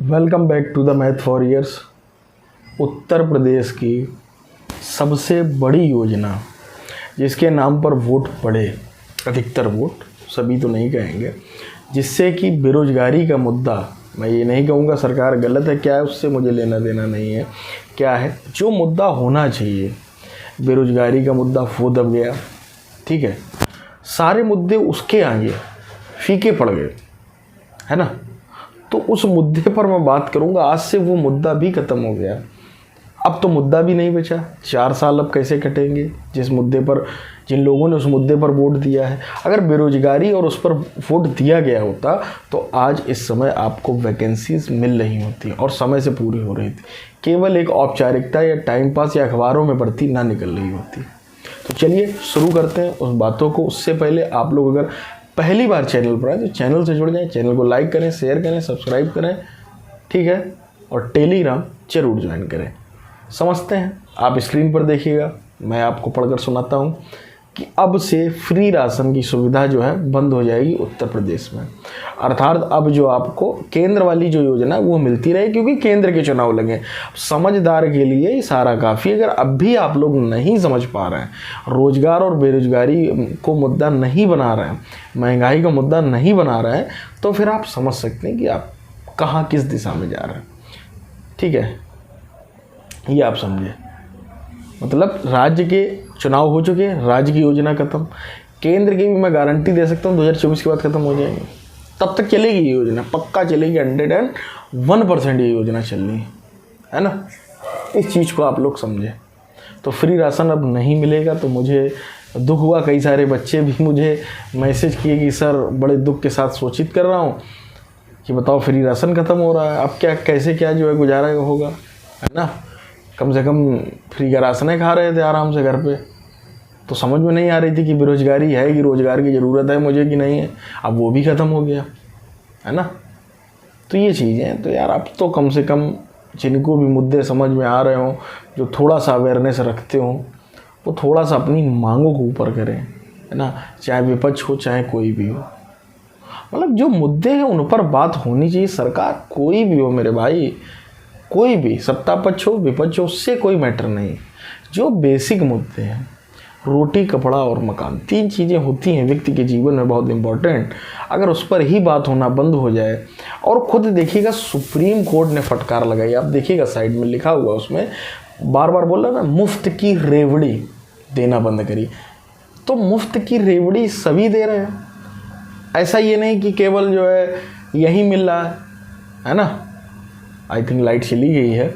Welcome back to the math for years. Uttar Pradesh की सबसे बड़ी योजना जिसके नाम पर वोट पड़े, अधिकतर वोट, सभी तो नहीं कहेंगे, जिससे कि बेरोजगारी का मुद्दा, मैं ये नहीं कहूँगा सरकार गलत है, क्या है उससे मुझे लेना देना नहीं है, क्या है जो मुद्दा होना चाहिए, बेरोजगारी का मुद्दा वो दब गया। ठीक है, सारे मुद्दे उसके आगे फीके पड़ गए, है ना। तो उस मुद्दे पर मैं बात करूंगा। आज से वो मुद्दा भी ख़त्म हो गया, अब तो मुद्दा भी नहीं बचा। 4 साल अब कैसे कटेंगे जिस मुद्दे पर, जिन लोगों ने उस मुद्दे पर वोट दिया है। अगर बेरोजगारी और उस पर वोट दिया गया होता तो आज इस समय आपको वैकेंसीज मिल रही होती और समय से पूरी हो रही थी, केवल एक औपचारिकता या टाइम पास या अखबारों में भर्ती ना निकल रही होती। तो चलिए शुरू करते हैं उस बातों को। उससे पहले आप लोग अगर पहली बार चैनल पर आए तो चैनल से जुड़ जाएं, चैनल को लाइक करें, शेयर करें, सब्सक्राइब करें, ठीक है, और टेलीग्राम जरूर ज्वाइन करें। समझते हैं, आप स्क्रीन पर देखिएगा, मैं आपको पढ़कर सुनाता हूँ कि अब से फ्री राशन की सुविधा जो है बंद हो जाएगी उत्तर प्रदेश में। अर्थात अब जो आपको केंद्र वाली जो योजना है वो मिलती रहे, क्योंकि केंद्र के चुनाव लगे। समझदार के लिए ये सारा काफ़ी। अगर अब भी आप लोग नहीं समझ पा रहे हैं, रोजगार और बेरोजगारी को मुद्दा नहीं बना रहे हैं, महंगाई का मुद्दा नहीं बना रहे हैं, तो फिर आप समझ सकते हैं कि आप कहाँ किस दिशा में जा रहे हैं। ठीक है, ये आप समझे। मतलब राज्य के चुनाव हो चुके हैं, राज्य की योजना खत्म, केंद्र की भी मैं गारंटी दे सकता हूँ 2024 के बाद खत्म हो जाएगी। तब तक चलेगी ये योजना, पक्का चलेगी, 101% ये योजना चलनी है ना। इस चीज़ को आप लोग समझे। तो फ्री राशन अब नहीं मिलेगा तो मुझे दुख हुआ। कई सारे बच्चे भी मुझे मैसेज किए कि सर बड़े दुख के साथ सूचित कर रहा हूँ कि बताओ फ्री राशन ख़त्म हो रहा है, अब क्या कैसे क्या जो है गुजारा होगा, है ना। कम से कम फ्री का राशन खा रहे थे आराम से घर पे, तो समझ में नहीं आ रही थी कि बेरोजगारी है, कि रोज़गार की ज़रूरत है मुझे कि नहीं है। अब वो भी ख़त्म हो गया, है ना। तो ये चीज़ें तो यार, अब तो कम से कम जिनको भी मुद्दे समझ में आ रहे हों, जो थोड़ा सा अवेयरनेस रखते हों, वो थोड़ा सा अपनी मांगों को ऊपर करें, है ना। चाहे विपक्ष हो चाहे कोई भी हो, मतलब जो मुद्दे हैं उन पर बात होनी चाहिए। सरकार कोई भी हो मेरे भाई, कोई भी सत्ता पक्ष हो विपक्ष हो, उससे कोई मैटर नहीं। जो बेसिक मुद्दे हैं, रोटी कपड़ा और मकान, 3 चीज़ें होती हैं व्यक्ति के जीवन में बहुत इंपॉर्टेंट, अगर उस पर ही बात होना बंद हो जाए। और खुद देखिएगा सुप्रीम कोर्ट ने फटकार लगाई, आप देखिएगा साइड में लिखा हुआ, उसमें बार बार बोल रहा ना, मुफ्त की रेवड़ी देना बंद करिए। तो मुफ्त की रेवड़ी सभी दे रहे हैं, ऐसा ये नहीं कि केवल जो है यही मिल रहा है ना। आई थिंक लाइट चली गई है,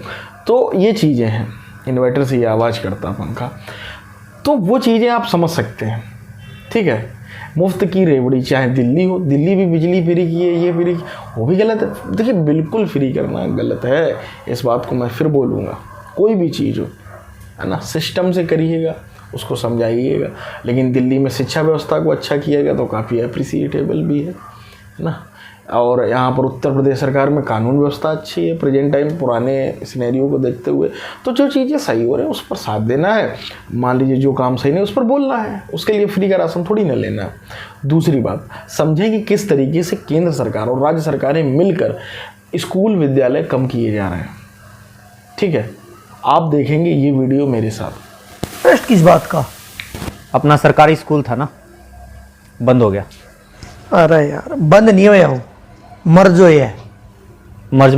तो ये चीज़ें हैं, इन्वर्टर से ये आवाज़ करता पंखा, तो वो चीज़ें आप समझ सकते हैं। ठीक है, मुफ्त की रेवड़ी, चाहे दिल्ली हो, दिल्ली भी बिजली फ्री की है, ये फ्री, वो भी गलत है। देखिए बिल्कुल फ्री करना गलत है, इस बात को मैं फिर बोलूँगा। कोई भी चीज़ हो, है ना, सिस्टम से करिएगा, उसको समझाइएगा। लेकिन दिल्ली में शिक्षा व्यवस्था को अच्छा किया गया तो काफ़ी अप्रिसिएटेबल भी है ना। और यहाँ पर उत्तर प्रदेश सरकार में कानून व्यवस्था अच्छी है प्रेजेंट टाइम, पुराने सिनेरियो को देखते हुए। तो जो चीज़ें सही हो रही हैं उस पर साथ देना है। मान लीजिए जो काम सही नहीं उस पर बोलना है, उसके लिए फ्री का राशन थोड़ी ना लेना है। दूसरी बात, समझें कि किस तरीके से केंद्र सरकार और राज्य सरकारें मिलकर स्कूल विद्यालय कम किए जा रहे हैं। ठीक है, आप देखेंगे ये वीडियो मेरे साथ। किस बात का? अपना सरकारी स्कूल था ना, बंद हो गया। अरे यार बंद नहीं हुआ, वो मर्ज हुए है। मर्ज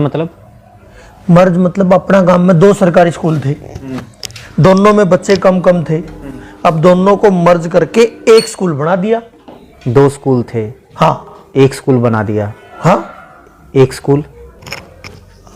मतलब अपना गांव में 2 सरकारी स्कूल थे, दोनों में बच्चे कम थे, अब दोनों को मर्ज करके एक स्कूल बना दिया। 2 स्कूल थे, हाँ, एक स्कूल बना दिया। हाँ, एक स्कूल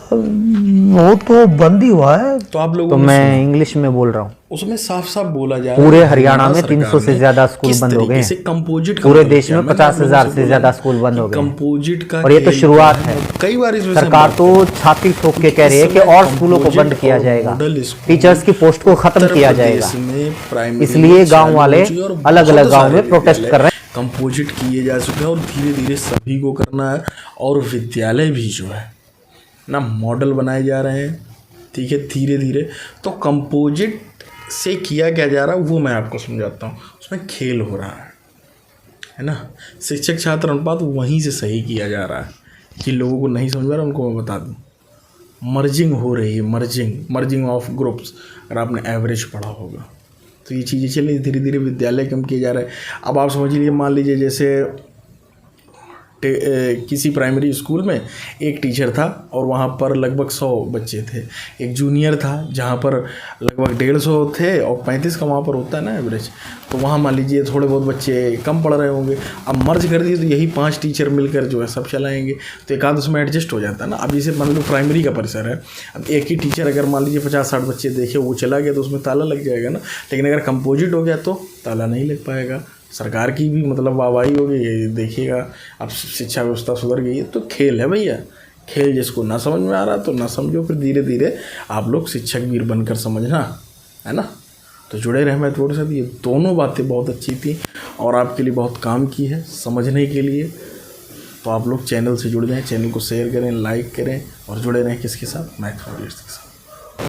वो तो बंद ही हुआ है। तो आप लोगों तो मैं इंग्लिश में बोल रहा हूँ, उसमें साफ साफ बोला जा रहा है पूरे हरियाणा में 300 से ज्यादा स्कूल बंद हो गए हैं। कंपोजिट पूरे देश में 50,000 से ज्यादा स्कूल बंद हो गए। कंपोजिट का, और ये तो शुरुआत है। कई बार इसमें सरकार तो छाती ठोक के कह रही है कि और स्कूलों को बंद किया जाएगा, टीचर्स की पोस्ट को खत्म किया जाएगा। इसलिए गांव वाले अलग अलग गांव में प्रोटेस्ट कर रहे हैं। कंपोजिट किए जा चुके हैं और धीरे धीरे सभी को करना है। और विद्यालय भी जो है ना, मॉडल बनाए जा रहे हैं। ठीक है, धीरे धीरे। तो कंपोजिट से किया क्या जा रहा है वो मैं आपको समझाता हूँ। उसमें खेल हो रहा है ना। शिक्षक छात्र अनुपात वहीं से सही किया जा रहा है। जिन लोगों को नहीं समझ आ रहा उनको मैं बता दूँ। मर्जिंग हो रही है, मर्जिंग ऑफ ग्रुप्स, अगर आपने एवरेज पढ़ा होगा तो ये चीज़ें चली धीरे धीरे विद्यालय कम किए जा रहे हैं। अब आप समझ लीजिए, मान लीजिए जैसे किसी प्राइमरी स्कूल में एक टीचर था और वहाँ पर लगभग 100 बच्चे थे, एक जूनियर था जहाँ पर लगभग 150 थे और 35 का वहाँ पर होता है ना एवरेज, तो वहाँ मान लीजिए थोड़े बहुत बच्चे कम पढ़ रहे होंगे। अब मर्ज कर दिए तो यही 5 टीचर मिलकर जो है सब चलाएंगे, तो एक आध उसमें एडजस्ट हो जाता है ना। अब जैसे मान लो प्राइमरी का परिसर है, अब एक ही टीचर अगर मान लीजिए 50-60 बच्चे देखे वो चला गया तो उसमें ताला लग जाएगा ना, लेकिन अगर कंपोजिट हो गया तो ताला नहीं लग पाएगा। सरकार की भी मतलब वाहवाही होगी, ये देखिएगा अब शिक्षा व्यवस्था सुधर गई है। तो खेल है भैया, खेल जिसको ना समझ में आ रहा तो ना समझो, फिर धीरे धीरे आप लोग शिक्षक वीर बनकर समझना, है ना। तो जुड़े रहे मैं थोड़े से, ये दोनों बातें बहुत अच्छी थी और आपके लिए बहुत काम की है समझने के लिए। तो आप लोग चैनल से जुड़ जाएं, चैनल को शेयर करें, लाइक करें और जुड़े रहें किसके साथ, मैथ फॉर इयर्स के साथ।